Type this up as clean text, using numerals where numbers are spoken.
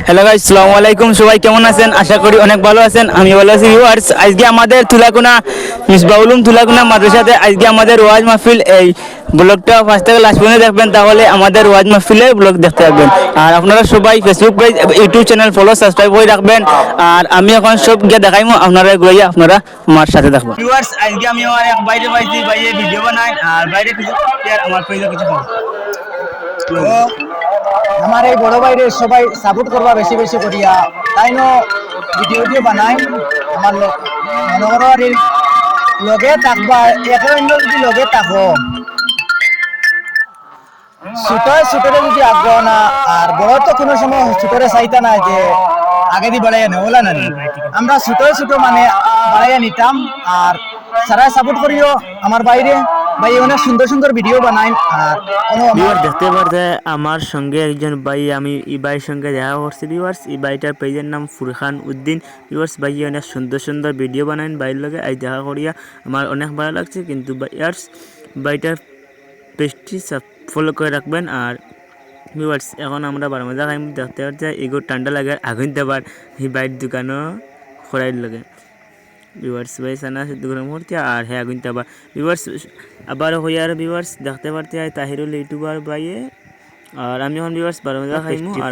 Hello guys, আসসালামু আলাইকুম। সবাই কেমন আছেন? আশা করি অনেক ভালো আছেন। আমি ভালো আছি ভিউয়ার্স। আজকে আমাদের তুলাকুনা মিসবাউলুম তুলাকুনা মাদ্রাসাতে আজকে আমাদের ওয়াজ মাহফিল। এই ব্লগটা ফার্স্ট থেকে লাস্ট পর্যন্ত দেখবেন, তাহলে আমাদের ওয়াজ মাহফিলের ব্লগ দেখতে পাবেন। আর আপনারা সবাই Facebook page, YouTube channel follow subscribe করে রাখবেন। আর আমি এখন সব গিয়ে দেখাইমু, আপনারা গিয়ে আপনারা আমার সাথে থাকবেন। ভিউয়ার্স, আজকে আমি আমার এক বাইরে পাইছি, বাইরে ভিডিও বানাই আর বাইরে কিছু আমার পেজে কিছু তো আমার এই বড় ভাইরে সবাই সাপোর্ট করবা বেশি বেশি করিয়া তাই নো ভিডিও বানাই আমার মনোহরের লগে থাকবা একে অন্য যদি লগে থাকো ছুটরে যদি আগ্রহ না আর বড় তো কোনো সময় ছুটরে চাইতা না যে আগে দিয়ে বাড়াইয়া নেই ওলা না আমরা ছোট মানে বাড়াইয়া নিতাম আর সারা সাপোর্ট করিও আমার বাইরে ভাই অনেক সুন্দর সুন্দর ভিডিও বানাই আর ভিউয়ার দেখতে পারতে আমার সঙ্গে একজন ভাই, আমি এই ভাইয়ের সঙ্গে দেখা করছি ভিউয়ার্স। এই ভাইটার পেজের নাম ফুরখান উদ্দিন। ভিউয়ার্স, ভাই অনেক সুন্দর সুন্দর ভিডিও বানান, ভাইয়ের লগে আজ দেখা করিয়া আমার অনেক ভালো লাগছে। কিন্তু ভিউয়ার্স, ভাইটার পেজটি ফলো করে রাখবেন। আর ভিউয়ার্স, এখন আমরা বারমজা খাইম দেখতে পারতে এগো ঠান্ডা লাগে আগুন দেবার এই বাইরের দোকানও খড়াইর লাগে। ভিউয়ার্স, ভাই সানা দোকানের মুহূর্তে আর হ্যাঁ আগুন দেবার ভিউয়ার্স আবার হই আর ভিউয়ার্স দেখতে পারতে তাহিরুল ইউটিউবার ভাইয়ে। আর আমি এখন ভিউয়ার্স বারমজা খাইমু আর